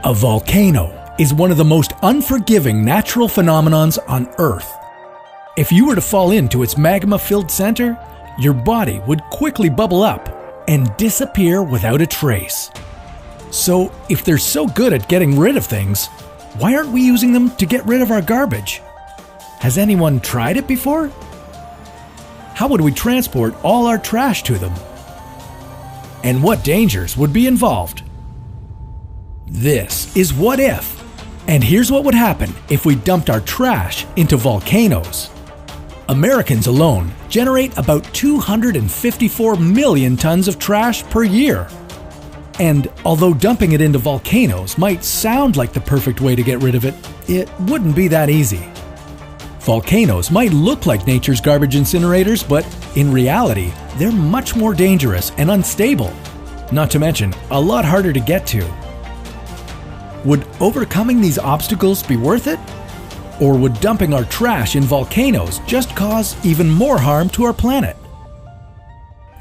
A volcano is one of the most unforgiving natural phenomenons on Earth. If you were to fall into its magma-filled center, your body would quickly bubble up and disappear without a trace. So, if they're so good at getting rid of things, why aren't we using them to get rid of our garbage? Has anyone tried it before? How would we transport all our trash to them? And what dangers would be involved? This is What If, and here's what would happen if we dumped our trash into volcanoes. Americans alone generate about 254 million tons of trash per year. And although dumping it into volcanoes might sound like the perfect way to get rid of it, it wouldn't be that easy. Volcanoes might look like nature's garbage incinerators, but in reality, they're much more dangerous and unstable, not to mention a lot harder to get to. Would overcoming these obstacles be worth it? Or would dumping our trash in volcanoes just cause even more harm to our planet?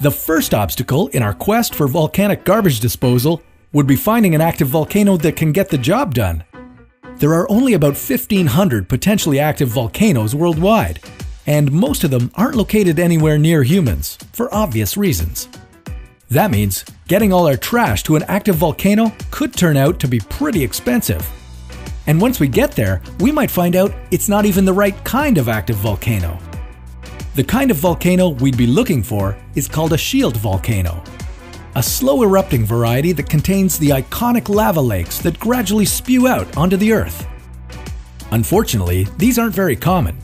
The first obstacle in our quest for volcanic garbage disposal would be finding an active volcano that can get the job done. There are only about 1,500 potentially active volcanoes worldwide, and most of them aren't located anywhere near humans, for obvious reasons. That means getting all our trash to an active volcano could turn out to be pretty expensive. And once we get there, we might find out it's not even the right kind of active volcano. The kind of volcano we'd be looking for is called a shield volcano, a slow erupting variety that contains the iconic lava lakes that gradually spew out onto the Earth. Unfortunately, these aren't very common.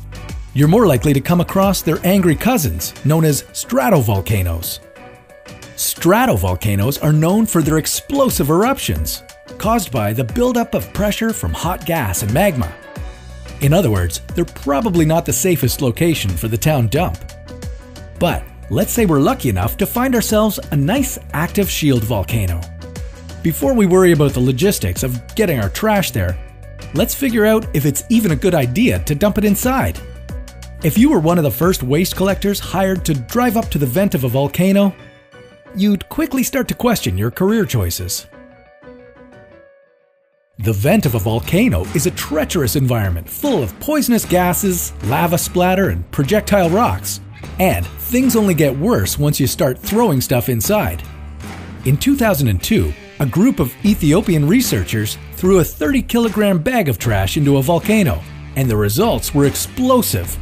You're more likely to come across their angry cousins, known as stratovolcanoes. Stratovolcanoes are known for their explosive eruptions, caused by the buildup of pressure from hot gas and magma. In other words, they're probably not the safest location for the town dump. But let's say we're lucky enough to find ourselves a nice active shield volcano. Before we worry about the logistics of getting our trash there, let's figure out if it's even a good idea to dump it inside. If you were one of the first waste collectors hired to drive up to the vent of a volcano, you'd quickly start to question your career choices. The vent of a volcano is a treacherous environment full of poisonous gases, lava splatter, and projectile rocks. And things only get worse once you start throwing stuff inside. In 2002, a group of Ethiopian researchers threw a 30-kilogram bag of trash into a volcano, and the results were explosive.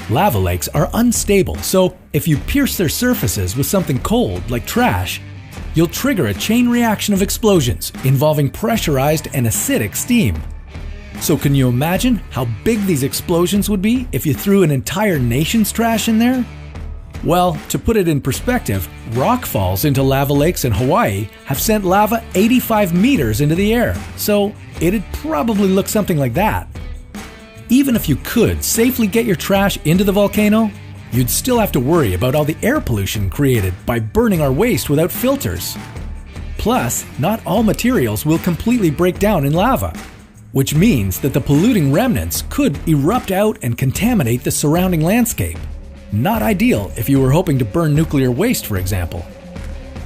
Lava lakes are unstable, so if you pierce their surfaces with something cold like trash, you'll trigger a chain reaction of explosions involving pressurized and acidic steam. So can you imagine how big these explosions would be if you threw an entire nation's trash in there? Well, to put it in perspective, rock falls into lava lakes in Hawaii have sent lava 85 meters into the air, so it'd probably look something like that. Even if you could safely get your trash into the volcano, you'd still have to worry about all the air pollution created by burning our waste without filters. Plus, not all materials will completely break down in lava, which means that the polluting remnants could erupt out and contaminate the surrounding landscape. Not ideal if you were hoping to burn nuclear waste, for example.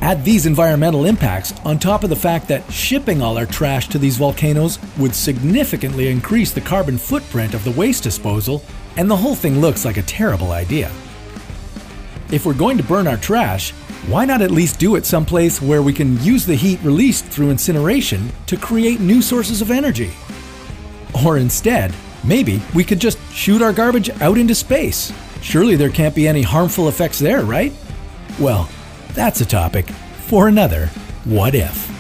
Add these environmental impacts on top of the fact that shipping all our trash to these volcanoes would significantly increase the carbon footprint of the waste disposal, and the whole thing looks like a terrible idea. If we're going to burn our trash, why not at least do it someplace where we can use the heat released through incineration to create new sources of energy? Or instead, maybe we could just shoot our garbage out into space. Surely there can't be any harmful effects there, right? Well, that's a topic for another What If.